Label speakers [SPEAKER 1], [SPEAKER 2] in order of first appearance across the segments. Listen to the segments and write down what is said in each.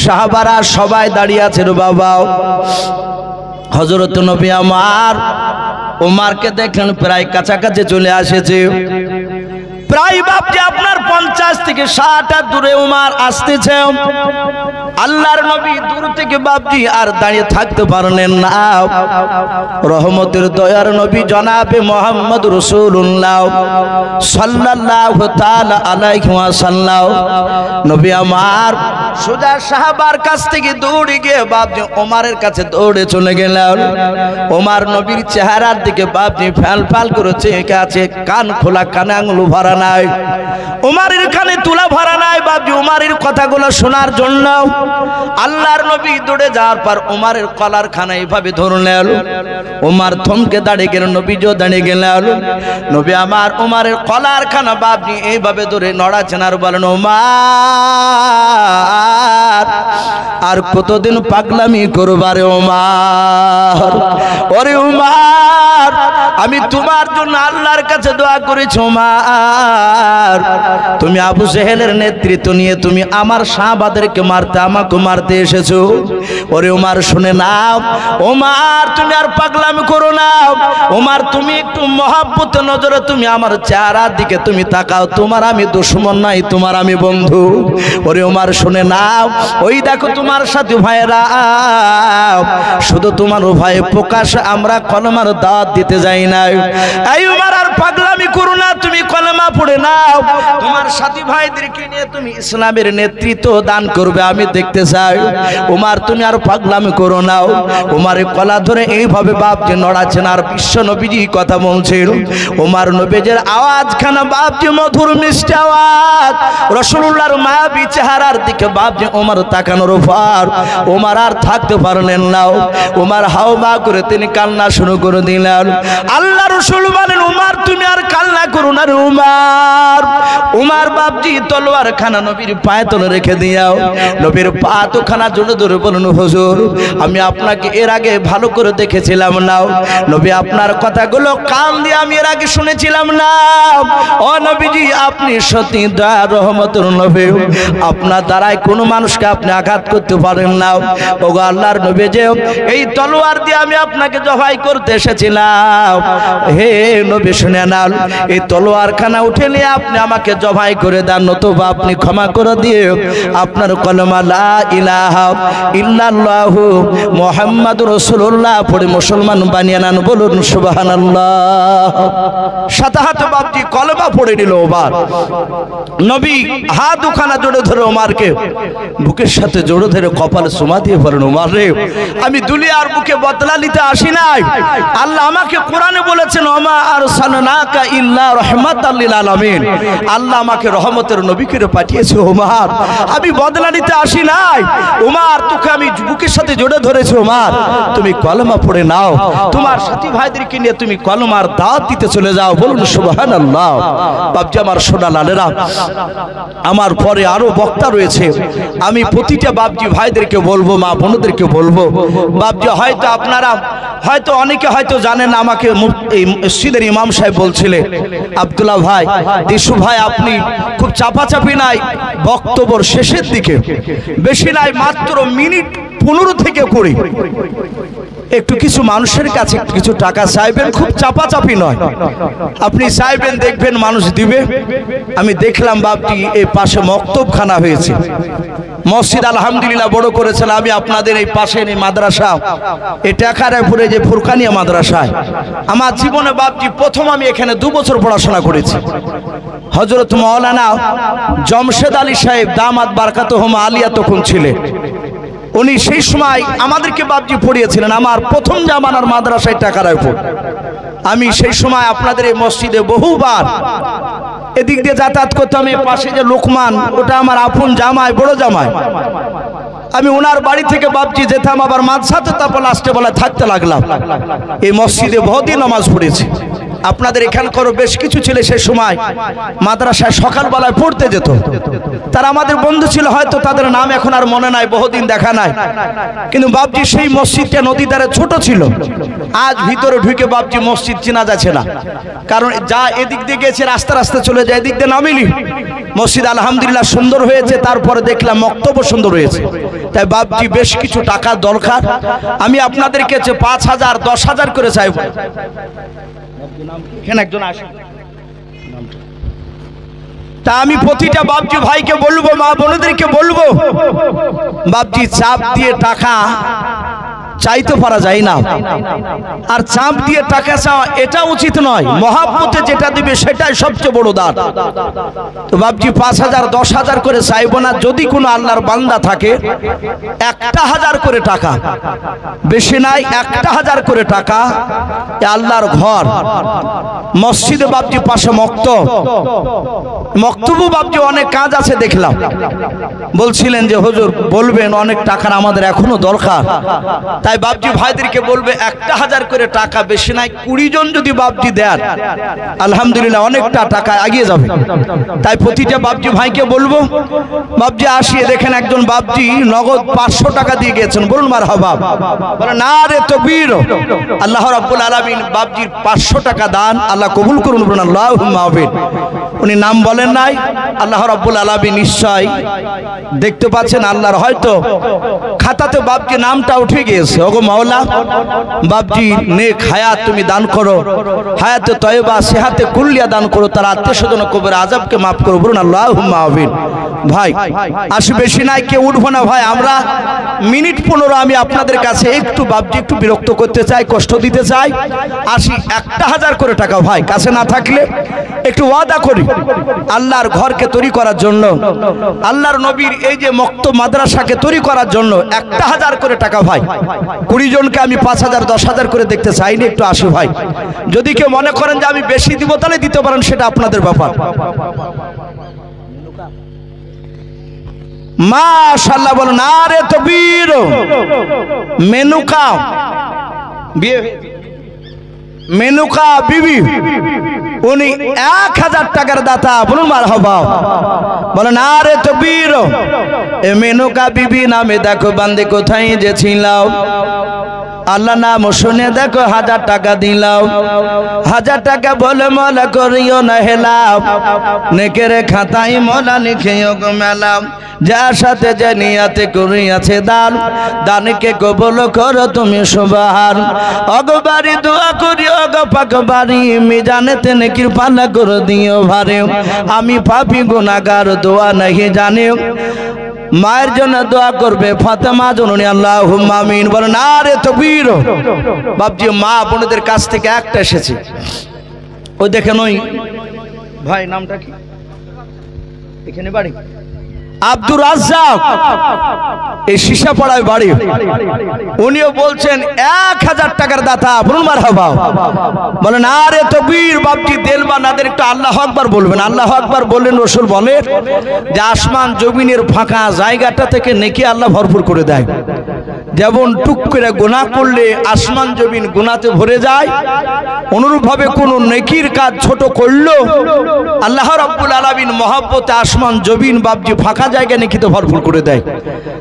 [SPEAKER 1] সাহাবারা সবাই দাঁড়িয়ে আছেন বাবা। হযরত নবী আমার ওমরকে দেখলেন প্রায় কাছাকাছি চলে আসেছে, প্রায় বাপজি আপনার 50 থেকে 60 হাত দূরে ওমর আসতেছে। আল্লাহর নবী দূর থেকে বাপজি আর দাঁড়িয়ে থাকতে পারলেন না। রহমতের দয়ার নবী জনাবে মুহাম্মদ রাসূলুল্লাহ সাল্লাল্লাহু তাআলা আলাইহি ওয়াসাল্লাম নবী আমার সোজা সাহাবার কাছ থেকে দৌড়ে গিয়ে বাপজি ওমরের কাছে দৌড়ে চলে গেলেন। ওমর নবীর চেহারার দিকে বাপজি ফাল ফাল করে চেয়ে আছে, কান খোলা, কানে আঙুল ভরা নাই, ওমরের কানে তুলা ভরা নাই বাপজি ওমরের কথাগুলো শোনার জন্য। আল্লাহর নবী দৌড়ে যাওয়ার পর ওমরের কলার খানা এইভাবে ধরলেন। ওমর থমকে দাঁড়িয়ে গেলেন, নবীও দাঁড়িয়ে গেলেন। নবী আমার ওমরের কলার খানা বাপজি এইভাবে ধরে নড়াচ্ছেন আর বলেন, ওমর আর কতদিন পাগলামি করবারে ওমর, ওরে ওমর আমি তোমার জন্য আল্লাহর কাছে দোয়া করেছি ওমর, তুমি আবু জেহেলের নেতৃত্ব নিয়ে তুমি আমার সাহাবাদেরকে মারতে আমাকে মারতে এসেছো। ওরে ওমর শুনে নাও, ওমর তুমি আর পাগলামি করো না, ওমর তুমি একটু মহব্বত নজরে তুমি আমার চেহারার দিকে তুমি তাকাও, তোমার আমি দুশমন নাই, তোমার আমি বন্ধু। ওরে ওমর শুনে নাও, ওই দেখো তোমার সাথে ভাইরা শুধু তোমার ভয়ে প্রকাশ আমরা কলমার দাওয়াত দিতে যাই না। এই ওমর আর পাগলামি করো না, তুমি কলমা পড়ে নাও, তোমার সাথী ভাইদেরকে নিয়ে তুমি ইসলামের নেতৃত্ব দান করবে আমি দেখতে চাই। ওমর তুমি আর পাগলামি করো না। ওমরের কলা ধরে এইভাবে বাপজি নড়াচ্ছেন আর বিশ্ব নবীজি কথা বলছেন। ওমর নবীজির আওয়াজ খানা বাপজি মধুর মিষ্টি আওয়াজ, রাসূলুল্লাহর মায়াবী চেহারার দিকে বাপজি ওমর তাকানোর পর ওমর আর থাকতে পারলেন না। ওমর হাওমা করে তিনি কান্না শুরু করে দিলেন। আল্লাহ রাসূল বলেন, ওমর তুমি আর কান্না করো না রে ওমর। ওমর বাপজি তলোয়ার খানা নবীর পায়ে তলে রেখে দিয়াও, নবীর পা তো খানা জোরে ধরে বলুন, হুজুর আমি আপনাকে এর আগে ভালো করে দেখেছিলাম না, নবী আপনার কথাগুলো কান দিয়ে আমি এর আগে শুনেছিলাম না। ও নবীজি আপনি সত্যি দয়া রহমতের নবী, আপনার দ্বারাই কোনো মানুষকে আপনি আঘাত করতে পারেন না। ওগো আল্লাহর নবী যে এই তলোয়ার দিয়ে আমি আপনাকে জবাই করতে এসেছিলাম, হে নবী শুনে নাও, এই তলোয়ার খানা উঠে নিয়ে আপনি আমাকে জবাই করে দেন, নতুবা আপনি ক্ষমা করে দিয়ে আপনার কলমা লা ইলাহা ইল্লাল্লাহু মুহাম্মাদুর রাসূলুল্লাহ পড়ে মুসলমান বানিয়ে নেন, বলুন সুবহানাল্লাহ। সাথে হাতে বাপজি কলমা পড়ে নিল ওমর। নবী হাত দুখানা জোড়ে ধরে ওমরকে বুকের সাথে জোড়ে ধরে কপালে চুমা দিয়ে বলেন, ওমর রে আমি দুনিয়ার বুকে বদলা নিতে আসি নাই, আল্লাহ আমাকে কোরআনে বলেছেন ওমা আরসালনাকা ইল্লা রাহমাতাল লিল আলামিন, আল্লাহ আমাকে রহমতের নবী করে পাঠিয়েছে ওমর, আমি বদলা নিতে আসি নাই। ওমর তোকে আমি বুকের সাথে জোড়ে ধরেছি, ওমর তুমি কলমা পড়ে নাও, তোমার সাথী ভাইদেরকে নিয়ে তুমি কলমার দাওয়াত দিতে চলে যাও, বলুন সুবহানাল্লাহ। বাপজি আমার সোনা লালেরা, আমার পরে আরো বক্তা রয়েছে, আমি প্রতিটা বাপজি ভাইদেরকে বলবো, মা বোনদেরকে বলবো, বাপজি হয়তো আপনারা হয়তো অনেকে হয়তো জানেন, আমাকে এই মসজিদের ইমাম সাহেব বলছিলেন, আব্দুল্লাহ ভাই, দিশু ভাই আপনি খুব চাপাচাপি নাই, বক্তব্যের শেষের দিকে বেশি নাই, মাত্র মিনিট 15 থেকে 20 একটু কিছু মানুষের কাছে কিছু টাকা চাইবেন, খুব চাপাচাপি নয়, আপনি চাইবেন দেখবেন মানুষ দিবে। আমি দেখলাম বাপটি এই পাশে মক্তবখানা হয়েছে, মসজিদ আলহামদুলিল্লাহ বড় করেছেন। আমি আপনাদের এই পাশে এই মাদ্রাসা, এই টাকারায়পুরে যে ফুরকানিয়া মাদ্রাসায় আমার জীবনে বাপটি প্রথম আমি এখানে 2 বছর পড়াশোনা করেছি। হযরত মাওলানা জমশেদ আলী সাহেব দামাত বারকাতুহুম আলিয়া তখন ছিলেন, উনি সেই সময় আমাদেরকে বাপজি পড়িয়েছিলেন আমার প্রথম জামানার মাদ্রাসায় টাকারায়পুর। আমি সেই সময় আপনাদের এই মসজিদে বহুবার এদিক দিয়ে যাতায়াত করতাম। এই পাশে যে লোকমান, ওটা আমার আপন জামাই, বড় জামাই, আমি ওনার বাড়ি থেকে বাপজি যেতাম, আবার মাদ্রাসাতে তারপর লাস্টে বেলায় থাকতে লাগলাম। এই মসজিদে বহুদিন নামাজ পড়েছি। আপনাদের এখানকার বেশ কিছু ছেলে সে সময় মাদ্রাসায় সকালবেলায় পড়তে যেত, তারা আমাদের বন্ধু ছিল, হয়তো তাদের নাম এখন আর মনে নাই, বহুদিন দেখা নাই। কিন্তু বাপজি সেই মসজিদটা নদী ধারে ছোট ছিল, আজ ভিতরে ঢুকে বাপজি মসজিদ চেনা যাচ্ছে না, কারণ যা এদিক দিয়ে গেছে রাস্তা রাস্তা চলে যায়, এদিক দিয়ে নামিলি। মসজিদ আলহামদুলিল্লাহ সুন্দর হয়েছে, তারপরে দেখলাম মক্তব্য সুন্দর হয়েছে। তাই বাপজি বেশ কিছু টাকা দরকার, আমি আপনাদের কাছে 5,000 10,000 করে চাইব। এখানে একজন আসে, তা আমি প্রতিটা বাপজি ভাইকে বলবো, মা বোনদেরকে বলবো, বাপজি চাপ দিয়ে টাকা চাইতে পারা যায় না, আর চাপ দিয়ে টাকা চাওয়া এটা উচিত নয়। মহাব্বতে যেটা দিবে সেটাই সবচেয়ে বড় দান। তো বাপজি 5,000 10,000 করে চাইবো না। যদি কোনো আল্লাহর বান্দা থাকে 1,000 করে টাকা, বেশি নাই, 1,000 করে টাকা, আল্লাহর ঘর মসজিদে বাপজি পাশে মক্তবু বাপজি অনেক কাজ আছে দেখলাম, বলছিলেন যে হুজুর বলবেন অনেক টাকার আমাদের এখনো দরকার। তাই বাপজি ভাইদেরকে বলবে 1,000 করে টাকা, বেশি নাই, 20 জন যদি বাপজি দেন আলহামদুলিল্লাহ অনেকটা টাকা এগিয়ে যাবে। তাই প্রতিটা বাপজি ভাইকে বলবো, বাপজি আসিয়ে দেখেন একজন বাপজি নগদ 500 টাকা দিয়ে গেছেন, বলুন মারহাবা, বলে না রে তাকবীর। আল্লাহ রাব্বুল আলামিন বাপজির 500 টাকা দান আল্লাহ কবুল করুন, বলুন আল্লাহুম্মা আমিন। উনি নাম বলেন নাই, আল্লাহ রাব্বুল আলামিন নিশ্চয় দেখতে পাচ্ছেন, আল্লাহর হয়তো খাতাতে বাপজি নামটা উঠে গিয়েছে। ওগো মাওলা, বাপজি নেক হায়াত তুমি দান করো, হায়াতে তয়বা সেহাতে কুল্লিয়া দান করো, তার আত্মীয়স্বজন কবরের আযাবকে মাফ করো, বলুন আল্লাহুম্মা আমিন। ভাই আসি বেশি নাই, কে উঠবো না ভাই, আমরা মিনিট 15 আমি আপনাদের কাছে একটু বাপজি একটু বিরক্ত করতে চাই, কষ্ট দিতে চাই। আসি 1,000 করে টাকা ভাই কাছে না থাকলে একটু ওয়াদা করি আল্লাহর ঘরকে তৈরি করার জন্য, আল্লাহর নবীর এই যে মক্তব মাদ্রাসাকে তৈরি করার জন্য 1,000 করে টাকা ভাই, 20 জনকে আমি 5,000 10,000 করে দেখতে চাইনি, একটু আসি ভাই। যদি কেউ মনে করেন যে আমি বেশি দিব তাহলে দিতে পারেন, সেটা আপনাদের ব্যাপার। মাশাআল্লাহ বলুন আরে তাকবীর। মেনুকা বিয়ে, মেনুকা বিবি, উনি 1,000 টাকার দাতা, বলুন মারহাবা, বলেন আরে তাকবীর। এ মেনুকা বিবি নামে দেখো বান্দে কোথায় যে ছিলাম, আল্লাহ নাম শুনে দেখো 1,000 টাকা দিলাম, 1,000 টাকা বলে মলা করিও না হেলাম, নেকের খাতায় মলা লিখিও গো মেলাম, যার সাথে যে নিয়াতে করিয়াছে দান, দানকে কবুল করো তুমি সুবহান। অগবারি দোয়া করি অগ পাকবারি, মিজানেতে নেকির পাল্লা করে দিও ভারে, আমি পাপী গুনাহগার দোয়া नहीं জানে, মায়ের জন্য দোয়া করবে ফাতেমা জননী, আল্লাহুম্মা আমিন। বলেন আরে তাকবীর। বাপজি মা বোনদের কাছ থেকে একটা এসেছে, ওই দেখেন ওই ভাই নামটা কি, এখানে বাড়ি আব্দুর রাজ্জাক, এই শিশাপাড়ায় বাড়ি, উনিও বলছেন 1,000 টাকার দাতা, বলুন মারহাবা, বলেন আরে তাকবীর। বাপজি দেল বা নাদের একটু আল্লাহু আকবার বলবেন। আল্লাহু আকবার বললেন, রাসূল বলেন যে আসমান জমিনের ফাঁকা জায়গাটা থেকে নেকি আল্লাহ ভরপুর করে দেয়। যেমন টুক করে গুনাহ করলে আসমান জমিন গুনাহতে ভরে যায়, অনুরূপভাবে কোন নেকির কাজ ছোট করলো আল্লাহ রাব্বুল আলামিন মহব্বতে আসমান জমিন বাপজি ফাঁকা জায়গা নেকিতে ভরপুর করে দেয়।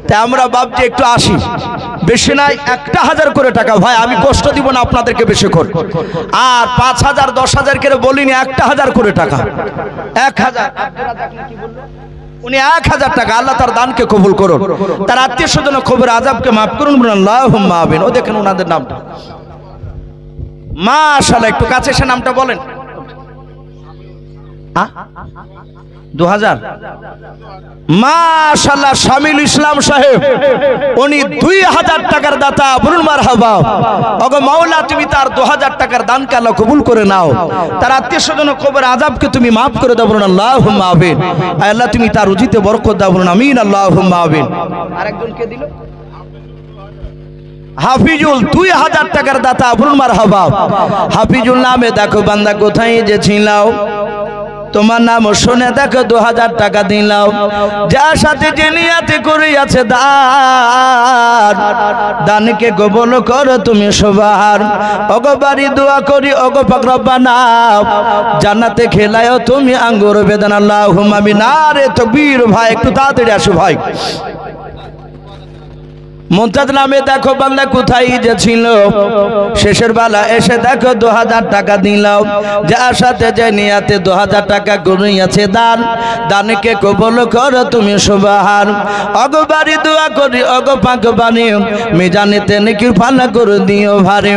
[SPEAKER 1] তাই আমরা বাপজি একটু আসি, বেশি নাই 1,000 করে টাকা ভাই, আমি কষ্ট দিব না আপনাদেরকে বেশি করে, আর 5,000 10,000 করে বলিনি, 1,000 করে টাকা, 1,000 উনি 1,000 টাকা, আল্লাহ তার দানকে কবুল করুন, তার আত্মীয় স্বজন কবর আযাবকে মাফ করুন, বলুন আল্লাহুম্মা আমিন। ও দেখেন ওনাদের নামটা মাশাআল্লাহ, একটু কাছে এসে নামটা বলেন। 2000 মাশাআল্লাহ, শামিল ইসলাম সাহেব, উনি 2,000 টাকার দাতা, বলুন মারহাবা। ওগো মাওলা তুমি তার 2,000 টাকার দানকে আল্লাহ কবুল করে নাও, তার আত্মীয় স্বজন কবর আযাবকে তুমি মাফ করে দাও, বলুন আল্লাহুম্মা আমিন। আল্লাহ তুমি তার রুজিতে বরকত দাও, বলুন আমিন আল্লাহুম্মা আমিন। আরেকজনকে দিল হাফিজুল, 2,000 টাকার দাতা, বলুন মারহাবা। হাফিজুল নামে দেখো বান্দা কোথায় যে ছিলাও, তোমার নাম শুনে দেখো 2,000 টাকা দিলাম, যার সাথে যে নিয়াতে করিয়াছে দান, দানকে কবুল করো তুমি সুবহান। ওগো বাড়ি দোয়া করি ওগো পাক রব্বানা, জান্নাতে খেলায়ও তুমি আঙ্গুর বেদানা, আল্লাহুম্মা আমিন। আরে তাকবীর ভাই, একটু তাড়াতাড়ি আসো ভাই, মুমতাজ নামে দেখো বান্দা কোথায় যে ছিল, শেষের বেলা এসে দেখো 2000 টাকা দিলাম, যার সাথে যে নিয়াতে 2000 টাকা করিয়াছে দান, দানকে কবুল করো তুমি সুবহান। অগবারি দোয়া করি অগ পাক বাণী, মিজানেতে নেকির ফানা করে দিও ভারে।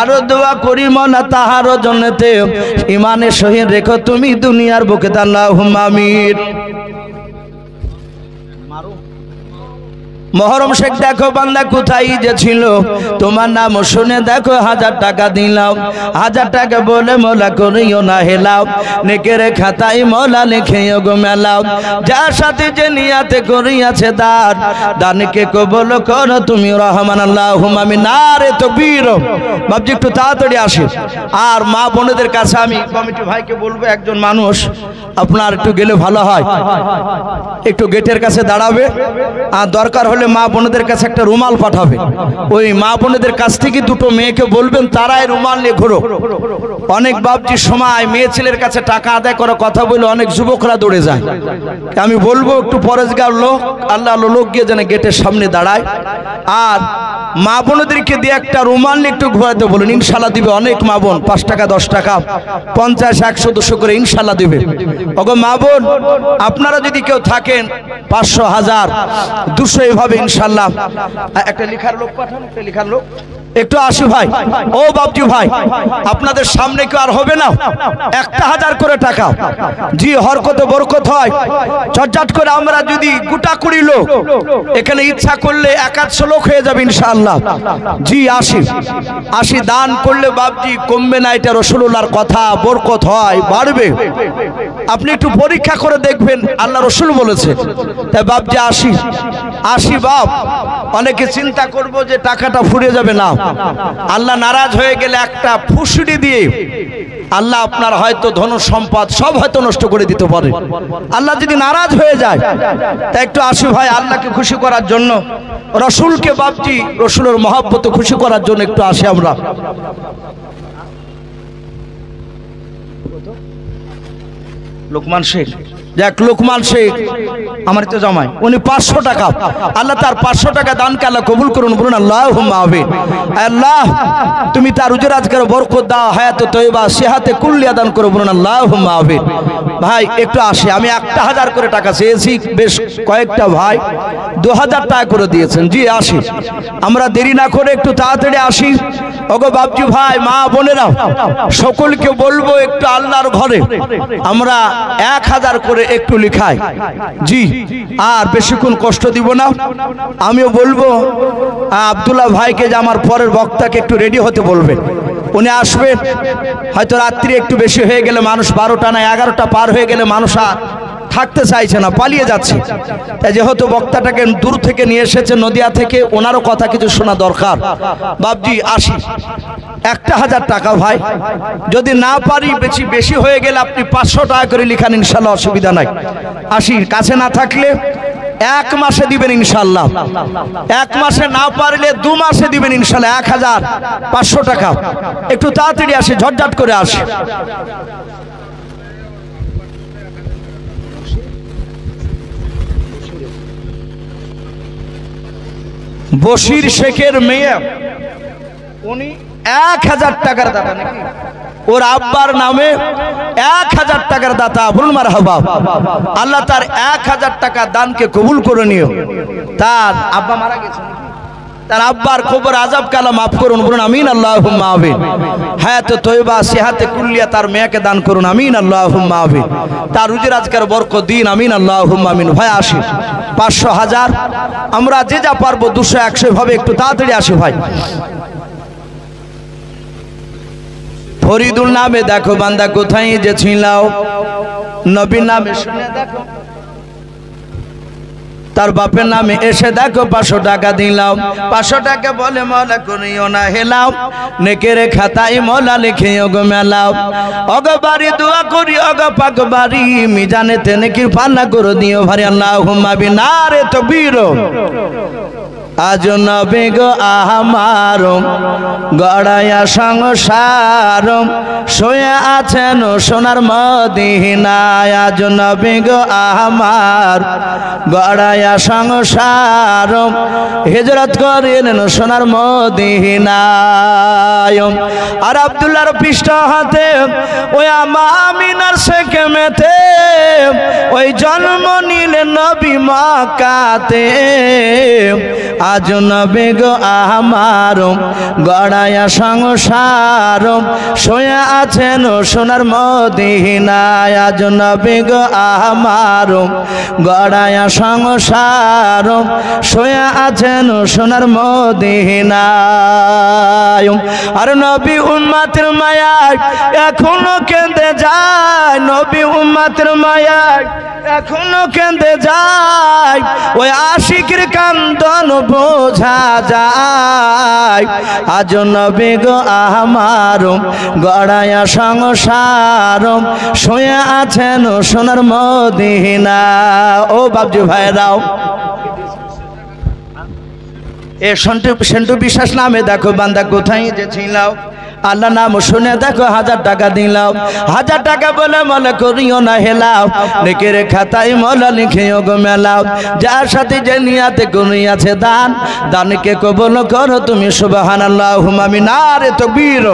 [SPEAKER 1] আরো দোয়া করি মনা তাহার জন্যতে, ইমানের সহিত রেখো তুমি দুনিয়ার বুকে আল্লাহুম্মা আমিন। মহরম শেখ দেখো বান্দা কোথায় যে ছিল, তোমার নাম শুনে দেখো 1000 টাকা দিলাম, 1000 টাকা বলে মোলা করিও না হেলাও, নেকের খাতায় মোলা লিখেও গো মেলাও, যার সাথে যে নিয়াতে করিয়াছে দান, দানকে কবুল করো তুমি রহমান আল্লাহুম্মা আমিন। নারে তাকবীর। বাবজি একটু তাড়াতাড়ি আসে। আর মা বোনেদের কাছে আমি কমিটি ভাইকে বলবো, একজন মানুষ আপনার একটু গেলে ভালো হয়, একটু গেটের কাছে দাঁড়াবে, আর দরকার হলে মা বোনদের কাছে একটা রুমাল পাঠাবে। ওই মা বোনদের কাছ থেকে দুটো মেয়েকে বলবেন তারা এই রুমাল নিয়ে ঘোরো। অনেক বাপজির সময় মেয়ে ছেলের কাছে টাকা আদায় করার কথা বলে অনেক যুবকরা দৌড়ে যায়। আমি বলবো একটু পরেশগার লোক, আল্লাহ লোক গিয়ে যেন গেটের সামনে দাঁড়ায়, আর মা বোনদেরকে দিয়ে একটা রুমাল নিয়ে একটু ঘোরাতে বলুন, ইনশাল্লাহ দিবে। অনেক মা বোন 5 টাকা 10 টাকা 50 100 200 করে ইনশাল্লাহ দিবে। ওগো মা বোন, আপনারা যদি কেউ থাকেন 500 1000 200 এভাবে ইনশাল্লাহ একটা লেখার লোক পাঠান, একটা লেখার লোক একটু আসি ভাই। ও বাবজি ভাই, আপনাদের সামনে কি আর হবে না 1000 করে টাকা? জি, হরকতে বরকত হয়। চটচট করে আমরা যদি গোটা 20 লোক এখানে ইচ্ছা করলে 100 লোক হয়ে যাবে ইনশাআল্লাহ। জি, আসি দান করলে বাবজি কমবে না, এটা রাসূলুল্লাহর কথা, বরকত হয়, বাড়বে। আপনি একটু পরীক্ষা করে দেখবেন, আল্লাহ রাসূল বলেছে। তাই বাবজি আসি বাপ। অনেকে চিন্তা করবো যে টাকাটা ফুরিয়ে যাবে, না, আল্লাহ নারাজ হয়ে গেলে একটা ফুসুড়ি দিয়ে আল্লাহ আপনার হয়তো ধন সম্পদ সব হয়তো নষ্ট করে দিতে পারে, আল্লাহ যদি নারাজ হয়ে যায়। তাই একটু আসি ভাই, আল্লাহকে খুশি করার জন্য, রসুলকে বাপজি রসুলের মহব্বতে খুশি করার জন্য একটু আসি আমরা। লোকমান শেখ, যাক লোকমান শেখ আমার তো জামাই, উনি 500 টাকা, আল্লাহ তার 500 টাকা দানকে আল্লাহ কবুল করুন, বলুন আল্লাহুম্মা আমিন। আল্লাহ তুমি তার রুজরাজগার বরকত দাও, হায়াতে তয়্যিবা সেহাতে কুল্লিয়া দান করো, বলুন আল্লাহুম্মা আমিন। ভাই একটু আসে, আমি 1000 করে টাকা চেয়েছি, বেশ কয়েকটা ভাই 2000 টাকা করে দিয়েছেন। জি আসি, আমরা দেরি না করে একটু তাড়াতাড়ি আসি। ওগো বাবজি ভাই, মা বোনেরা, সকলকে বলবো একটু আল্লাহর ঘরে আমরা 1000 করে একটু লিখাই। জি, আর বেশিক্ষণ কষ্ট দিব না। আমিও বলবো আব্দুল্লাহ ভাইকে যে আমার পরের বক্তাকে একটু রেডি হতে বলবেন, উনি আসবেন। হয়তো রাত্রি একটু বেশি হয়ে গেলে মানুষ 12টা না 11টা পার হয়ে গেলে মানুষ আর থাকতে চাইছে না, পালিয়ে যাচ্ছে। তাই যেহেতু বক্তাটাকে দূর থেকে নিয়ে এসেছে নদিয়া থেকে, ওনারও কথা কিছু শোনা দরকার। বাবজি আসি, 1000 টাকা ভাই, যদি না পারি বেশি হয়ে গেলে আপনি 500 টাকা করে লিখান, ইনশাল্লাহ অসুবিধা নাই। আসি, কাছে না থাকলে 1 মাসে দিবেন ইনশাল্লাহ, 1 মাসে না পারলে 2 মাসে দিবেন ইনশাল্লাহ। 1500 টাকা, একটু তাড়াতাড়ি আসি, ঝটঝট করে আসি। বশির শেখের মেয়ে, উনি 1000 টাকার দাতা নাকি, ওর আব্বার নামে 1000 টাকার দাতা, বলুন মারহাবা। আল্লাহ তার 1000 টাকা দানকে কবুল করে নিও। তার আব্বা মারা গেছে, তার আব্বার কবর আযাব কালা মাফ করুন, বলুন আমিন আল্লাহুম্মা আমিন। হায়াতে তয়্যিবা সেহাতে কুল্লিয়া তার মেয়েকে দান করুন, আমিন আল্লাহুম্মা আমিন। তার রুজি রাজগার বরকত দিন, আমিন আল্লাহুম্মা আমিন। ভাই আসি, 500 1000 আমরা যে যা পারবো 200 100 ভাবে একটু তাড়াতাড়ি আসি ভাই। ফরিদুল নামে দেখো বান্দা কোথায় যে ছিলাও, নবীর নামে শুনে দেখো, তার বাপের নামে এসে দেখো 500 টাকা দিলাম, 500 টাকা বলে মওলা করিও না হেলাও, নেকের খাতায় মওলা লিখিও গো মেলাও। ওগো বাড়ি দোয়া করি ওগো পাক বাড়ি, মিজানেতে নেকির পাল্লা করে দিও ভারী, আল্লাহুম্মা আমিন। নারে তাকবীর। আজ নবী গো আমার গড়ায়া সংসার, শুয়ে আছেন সোনার মদিনায়। আজ নবী গো আমার গড়ায়া গড়ায়া সংসার হিজরত করিলেন সোনার মদিনায়। আর আব্দুল্লাহর পৃষ্ঠ হাতে ওই আমিনার সেকেমেতে ওই জন্ম নিলেন নবী মক্কাতে। আজ নবী গো আমার গড়ায়া সংসার শুয়ে আছেন সোনার মদিনায়। আজ নবী গো আমার গড়ায়া সংসার শুয়ে আছেন সোনার মদিনায়। আর নবী উম্মতের মায়ায় এখনো কেঁদে যায়, নবী উম্মতের মায়ায় এখনো কেঁদে যায়, ওই আশিকের কান্দন বোঝা যায়। আজ নবী গো আমার গড়ায়া সংসার শুয়ে আছেন সোনার মদিনা। ও বাবজি ভাইরাও, এ সেন্টু বিশ্বাস নামে দেখো বান্দা কোথায় যে ছিলাও, আল্লাহ নাম শুনে দেখো 1000 টাকা দিলাও। 1000 টাকা বলে মনে করিও না হেলাও, নেকের খাতায় মলা লিখেও গো মেলাও। যার সাথে যে নিয়াতে করিয়াছে দান, দানকে কবুল করো তুমি সুবহানাল্লাহুম্মা আমিন। আরে তাকবীর।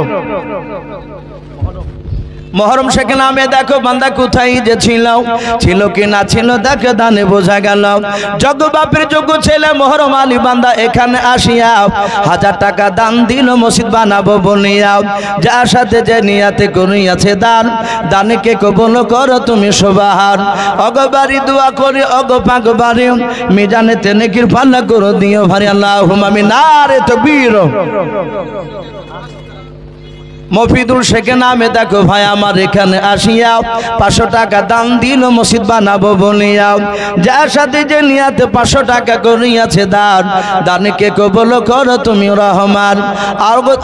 [SPEAKER 1] মহরম শেখ নামে দেখো বান্দা কোথায় যে ছিল কি না ছিল দেখো দানে বোঝা গেল। যজ্ঞ বাপের যোগ্য ছেলে মহরম আলী বান্দা এখানে আসিয়া 1000 টাকা দান দিল মসজিদ বানাবো বলিয়া। যার সাথে যে নিয়াতে করিয়াছে দান, দানকে কবুল করো তুমি সুবহান। অগবারি দোয়া করি অগ পাকবারি মিজানেতে নেকির পাল্লা করে দিও ভারি আল্লাহুম্মা আমিন। নারে তাকবীর। মফিদুল শেখ নামে দেখো ভাই আমার এখানে আসিয়া 500 টাকা দান দিল মসজিদ বানাবো বলিয়া। যার সাথে যে নিয়াতে 500 টাকা করিয়াছে দান, দানকে কবুল করো তুমি রহমান।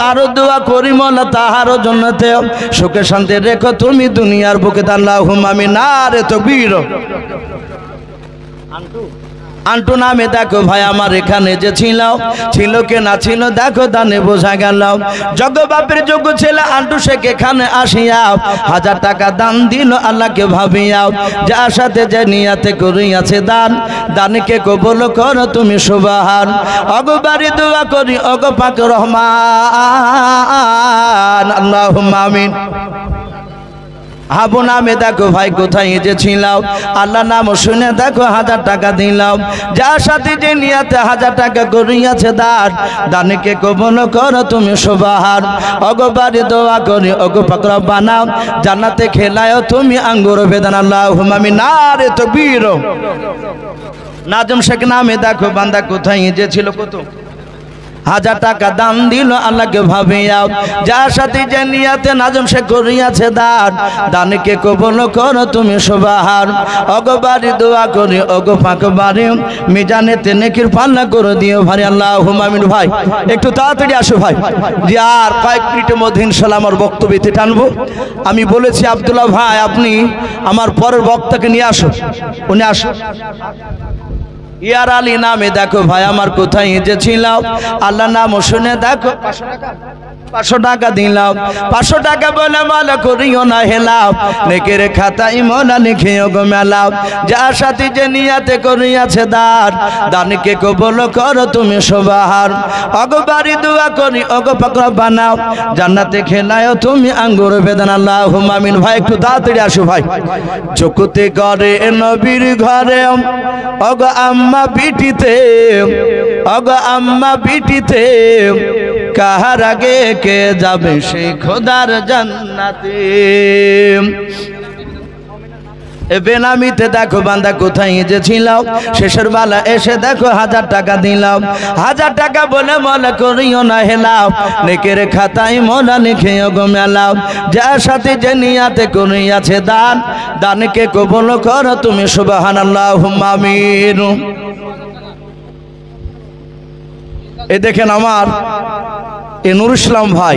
[SPEAKER 1] আরো দোয়া করি মওলা তাহার জন্নতে সুখে শান্তি রেখো তুমি দুনিয়ার বুকে আল্লাহুম্মা আমিন। নারে তাকবীর। আন্টু নামে দেখো ভাই আমার এখানে যে ছিল কে না ছিল দেখো দানে বোঝা গেল। যজ্ঞ বাপের যোগ্য ছেলে আন্টু শেখ এখানে আসিয়া 1000 টাকা দান দিল আল্লাহকে ভাবিয়া। যার সাথে যে নিয়াতে করিয়াছে দান, দানকে কবুল করো তুমি সুবহান। অগবারি দোয়া করি অগ পাক রহমান আল্লাহুম্মা আমিন। হাবু নামে দেখো ভাই কোথায় যে ছিলাও, আল্লাহ নাম শুনে দেখো 1000 টাকা দিলাম। যার সাথে যে নিয়াতে 1000 টাকা করিয়াছে দান, দানকে কবুল করো তুমি সুবহান। অগবারি দোয়া করি অগ পাক রব্বানা জান্নাতে খেলায়ও তুমি আঙ্গুর বেদান আল্লাহুম্মা আমিন। নারে তাকবীর। নাজম শেখ নামে দেখো বান্দা কোথায় যে ছিল, কত 1000 টাকা দান দিল আল্লাহকে ভাবিয়া। যার সাথে যে নিয়াতে নাজম শেখ করিয়াছে দান, দানকে কবুল করো তুমি সুবহান। অগবারি দোয়া করি অগ পাকবারি মিজানেতে নেকির পাল্লা করে দিও ভারি আল্লাহুম্মা আমিন। ভাই একটু তাড়াতাড়ি আসো ভাই, যে আর কয়েক মিনিটের মধ্যে ইনশাআল্লাহ আমার বক্তব্যতে টানবো। আমি বলেছি আব্দুল্লাহ ভাই আপনি আমার পরের বক্তাকে নিয়ে আসো, উনি আসো। ইয়ার আলী নামে দেখো ভাই আমার কোথায় যে ছিল, আল্লাহ নাম শুনে দেখো 500 টাকা দিলাম। 500 টাকা বলে মালা করিও না হেলাও, নেকের খাতায় মলা লিখিও গো মেলাও। যার সাথে যে নিয়াতে করিয়াছে দান, দানকে কবুল করো তুমি সুবহান। অগবারি দোয়া করি অগ পাক রব্বানা জান্নাতে খেলায়ও তুমি আঙ্গুর বেদান আল্লাহুম্মা আমিন। ভাই একটু তাড়াতাড়ি আসো ভাই। চকুতে করে নবীর ঘরে অগ আম্মা বিটিতে, অগ আম্মা বিটিতে কাহার আগে কে যাবে সেই খোদার জান্নাতে। বেনামিতে দেখো বান্দা কোথায় যে ছিল, শেষের বেলা এসে দেখো 1000 টাকা দিলাম। 1000 টাকা বলে মনে করিও না হেলাও, নেকের খাতায় মলা লিখেও গো মেলাও। যার সাথে যে নিয়াতে করিয়াছে দান, দানকে কবুল করো তুমি সুবহানাল্লাহুম্মা আমিন। এই দেখেন আমার এ নুর ইসলাম ভাই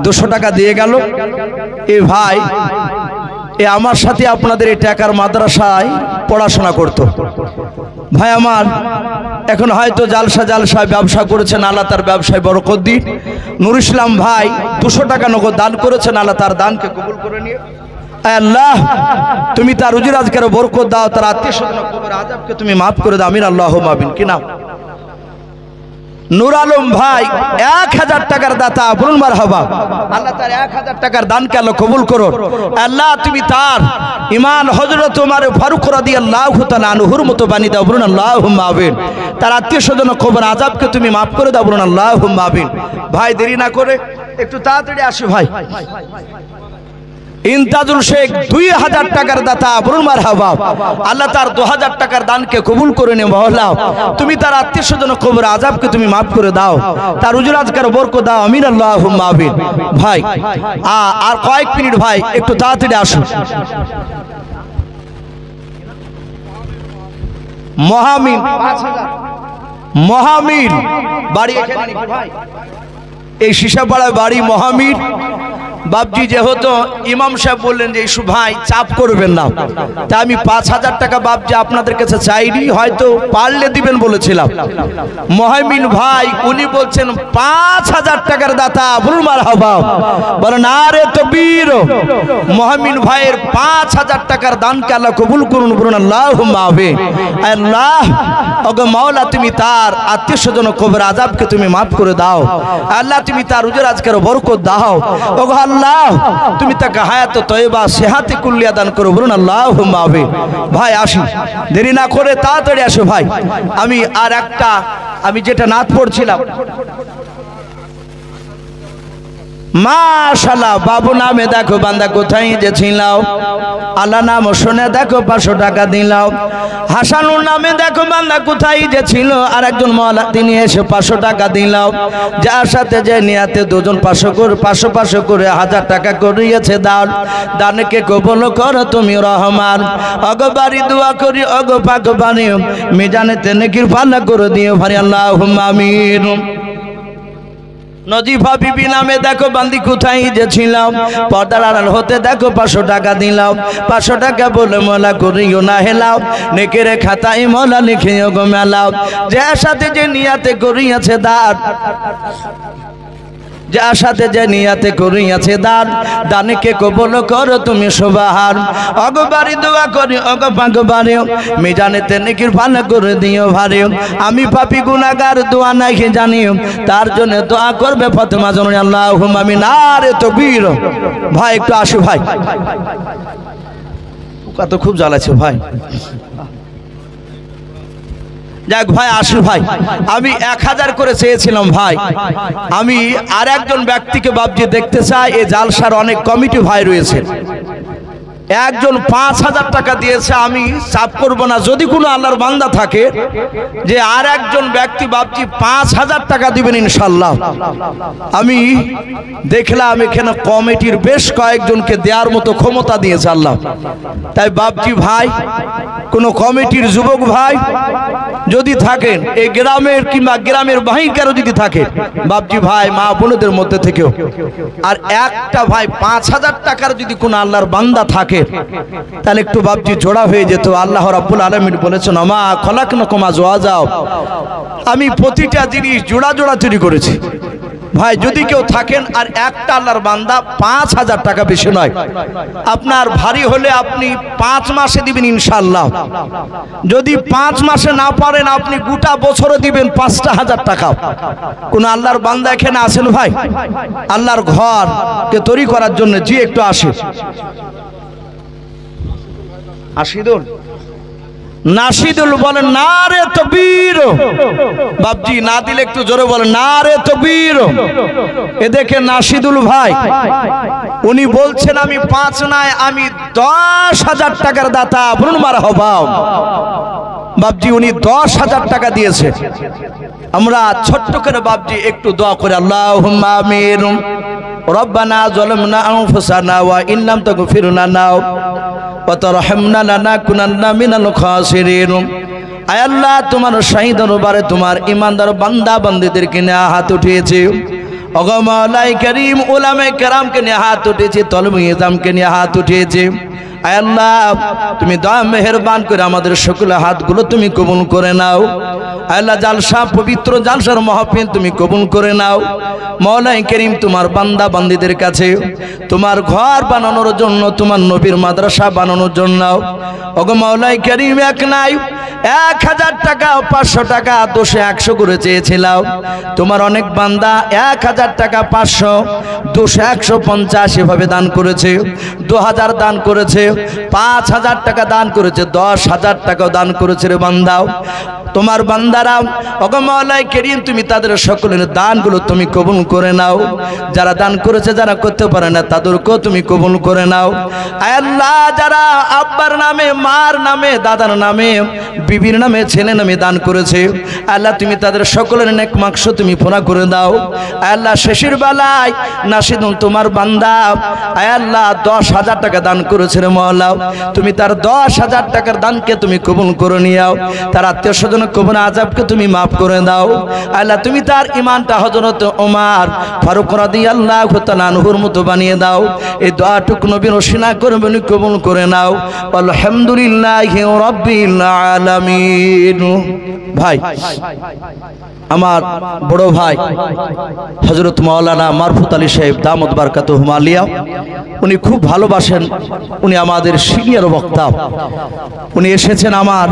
[SPEAKER 1] 200 টাকা দিয়ে গেল। এই ভাই এ আমার সাথে আপনাদের এই টাকার মাদ্রাসায় পড়াশোনা করত। ভাই আমার এখন হয়তো জালসা ব্যবসা করেছেন, আল্লাহ তার ব্যবসায় বরকত দিন। নুর ইসলাম ভাই 200 টাকা নগদ দান করেছেন, আল্লাহ তার দানকে কবুল করে নিয়ে আল্লাহ তুমি তার রুজি রোজগারে বরকত দাও, তার আত্মীয় স্বজন কবর আযাবকে তুমি মাফ করে দাও, আমিন আল্লাহুম্মা আমিন। কি নাম? নূর আলম ভাই 1000 টাকার দাতা, বলুন মারহাবা। আল্লাহ তার 1000 টাকার দানকে আল্লাহ কবুল করো। আল্লাহ তুমি তার ইমান হযরত ওমর ফারুক রাদিয়াল্লাহু তাআলা আনহুর মতো বানিয়ে দাও, বলুন আল্লাহুম্মা আমিন। তার আত্মীয় স্বজন কবর আযাবকে তুমি মাফ করে দাও, বলুন আল্লাহুম্মা আমিন। ভাই দেরি না করে একটু তাড়াতাড়ি আসো ভাই। ইন্তাজুল শেখ 2000 টাকার দাতা, বলুন মারহাবা। আল্লাহ তার 2000 টাকার দানকে কবুল করে নে মওলা। তুমি তার আত্মীয় স্বজন কবর আযাবকে তুমি মাফ করে দাও, তার রুজি রোজগার বরকত দাও, আমিন আল্লাহুম্মা আমিন। ভাই আর কয়েক মিনিট ভাই একটু তাড়াতাড়ি আসুন। মহামিন 5000 মহামিন বাড়ি এখানে নাকি ভাই? এই শিশাপাড়ায় বাড়ি মহামির। বাপজি যেহেতু ইমাম সাহেব বললেন যে ইসু ভাই চাপ করবেন না, তা আমি 5000 টাকা বাপজি আপনাদের কাছে চাইনি, হয়তো পারলে দিবেন বলেছিলাম। মহামিন ভাই উনি বলছেন 5000 টাকার দাতা, বলুন মারহাবা, বলেন আরে তাকবীর। মহামিন ভাইয়ের 5000 টাকার দানকে আল্লাহ কবুল করুন, বলুন আল্লাহুম্মা আমিন। আল্লাহ ওগো মাওলা তুমি তার আত্মীয় স্বজন কবর আযাবকে তুমি মাফ করে দাও, আল্লাহ তুমি তার রুজি রোজগারে বরকত দাও, ওগো আল্লাহ তুমি তাকে হায়াত তয়্যিবা সেহাতে কুল্লিয়া দান করো, বলুন আল্লাহুম্মা আমিন। ভাই আসি, দেরি না করে তাড়াতাড়ি আসো ভাই। আমি আর একটা আমি যেটা নাত পড়ছিলাম, মাশাআল্লাহ বাবু নামে দেখো বান্দা কোথায় যে ছিলাও, আল্লাহ নাম শুনে দেখো 500 টাকা দিলাও। হাসানুর নামে দেখো বান্দা কোথায় যে ছিল, আর একজন মাওলা তিনি এসে 500 টাকা দিলাও। যার সাথে যে নিয়াতে দুজন 500 করে 1000 টাকা করিয়েছে দান, দানকে কবুল করো তুমি রহমান। অগবারি দোয়া করি অগো পাক বাণী মিজানেতে নেকির পাল্লা করে দিও ভাই, আল্লাহুম্মা আমিন। নজিফা বিবি নামে দেখো বান্দি কোথায় যে ছিলাম, পর্দার আড়াল হতে দেখো 500 টাকা দিলাম। 500 টাকা বলে মোলা করিও না হেলাও, নেকের খাতায় মোলা লিখিও গো মেলাও। যার সাথে যে নিয়াতে করিয়াছে দান, যার সাথে যে নিয়াতে করিয়াছে দান, দানকে কবুল করো তুমি সুবহান। অগবারি দোয়া করি অগ পাগবারে মিজানেতে নেকির পাল্লা করে দিও ভারে। আমি পাপী গুনাহগার দোয়া নাই জানিও, তার জন্য দোয়া করবে ফাতেমা জননী, আল্লাহুম্মা আমিন। আরে তাকবীর। ভাই একটু আসো ভাই, পোকা তো খুব জ্বালাচ্ছে ভাই। যাক ভাই আসু ভাই, আমি 1000 করে চেয়েছিলাম ভাই। আমি আর একজন ব্যক্তিকে বাপজি দেখতে চাই, এই জালসার অনেক কমিটি ভাই রয়েছে। একজন 5000 টাকা দিয়েছে, আমি চাপ করব না, যদি কোনো আল্লাহর বান্দা থাকে যে আর একজন ব্যক্তি বাপজি 5000 টাকা দিবেন ইনশাআল্লাহ। আমি দেখলাম এখানে কমিটির বেশ কয়েকজনকে দেওয়ার মতো ক্ষমতা দিয়েছে আল্লাহ। তাই বাপজি ভাই, কোন কমিটির যুবক ভাই যদি থাকেন এই গ্রামের কিংবা গ্রামের বাহির কারো যদি থাকে বাপজি ভাই, মা বোনদের মধ্যে থেকেও, আর একটা ভাই 5000 টাকার যদি কোনো আল্লাহর বান্দা থাকে, তাহলে একটু বাপজি জোড়া হয়ে যেত। আল্লাহ রাব্বুল আলামিন বলেছেন মা খলাকনাকুম আজওয়াজা, আমি প্রতিটা জিনিস জোড়া জোড়া তৈরি করেছি। ভাই যদি কেউ থাকেন আর একটা আল্লাহর বান্দা 5000 টাকা, বেশি নয়, আপনার ভারী হলে আপনি 5 মাসে দিবেন ইনশাআল্লাহ। যদি 5 মাসে না পারেন আপনি গোটা বছরে দিবেন 5000 টাকা। কোন আল্লাহর বান্দা এখানে আছেন ভাই আল্লাহর ঘর কে তৈরি করার জন্য? জি একটু আসেন। আশিদুল নাশিদুল বলেন নারে তাকবীর। বাপজি না দিলে একটু জোরে বলেন নারে তাকবীর। এ দেখে নাশিদুল ভাই উনি বলছেন আমি 5 নয় আমি 10,000 টাকার দাতা, বলুন মারহাবা। বাপজি উনি 10,000 টাকা দিয়েছে। আমরা ছোট্ট করে বাপজি একটু দোয়া করে, আল্লাহুম্মা আমিন। রব্বানা যালামনা আনফুসানা ওয়া ইন লাম তাগফির লানা ওয়া তারহামনা লানাকুনান্না মিনাল খাসিরিন। আয় আল্লাহ, তোমার শাহী দরবারে তোমার ঈমানদার বান্দা বান্দীদেরকে নিয়ে হাত উঠিয়েছে। ওগো মাওলাই করিম, উলামায়ে কেরামকে নিয়ে হাত উঠিয়েছে, তলবে ইলজামকে নিয়ে হাত উঠিয়েছে। আয় আল্লাহ, তুমি দয়া মেহেরবান করে আমাদের সকল হাতগুলো তুমি কবুল করে নাও। আল্লাহ জালসা পবিত্র জালসার মাহফিল তুমি কবুল করে নাও। মওলাই করিম তোমার বান্দা বান্দীদের কাছে তোমার ঘর বানানোর জন্য, তোমার নবীর মাদ্রাসা বানানোর জন্য ওগো মওলাই করিম এক নাই 1000 টাকা 500 টাকা 200 100 করে চেয়েছিলাম। তোমার অনেক বান্দা 1000 টাকা 500 200 150 এভাবে দান করেছে, 2000 দান করেছে, 5000 টাকা দান করেছে, 10,000 টাকাও দান করেছে রে বান্দাও। তোমার বান্দারা ওগো মওলাই করিম তুমি তাদের সকলের দানগুলো তুমি কবুল করে নাও। যারা দান করেছে, যারা করতে পারে না তাদেরকেও তুমি কবুল করে নাও। আয় আল্লাহ, যারা আব্বার নামে, মার নামে, দাদার নামে, বিবির নামে, ছেলে নামে দান করেছে, আল্লাহ তুমি তাদের সকলের নেক মাকসুদ তুমি পুরা করে দাও। আয় আল্লাহ, শেষের বেলায় নাসিদুল তোমার বান্দা আয় আল্লাহ 10,000 টাকা দান করেছে রে মওলা, তুমি তার 10,000 টাকার দানকে তুমি কবুল করে নিও। তার আত্মীয় স্বজন কবর আযাবকে তুমি মাফ করে দাও। আল্লাহ তুমি তার ঈমানটা হযরত ওমর ফারুক রাদিয়াল্লাহু তাআলা আনহুর মতো বানিয়ে দাও। এই দোয়াটুকু নবীর ওসিলা করে বনি কবুল করে নাও। আলহামদুলিল্লাহি রাব্বিল আলামিন। ভাই, আমার বড় ভাই হযরত মাওলানা মারফুত আলী সাহেব দামত বারকাতুহুম আলিয়া, উনি খুব ভালোবাসেন, উনি আমাদের সিনিয়র বক্তা। উনি এসেছেন, আমার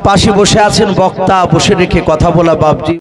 [SPEAKER 1] পাশে বসে আছেন বক্তা, বসে রেখে কথা বলা বাবজি।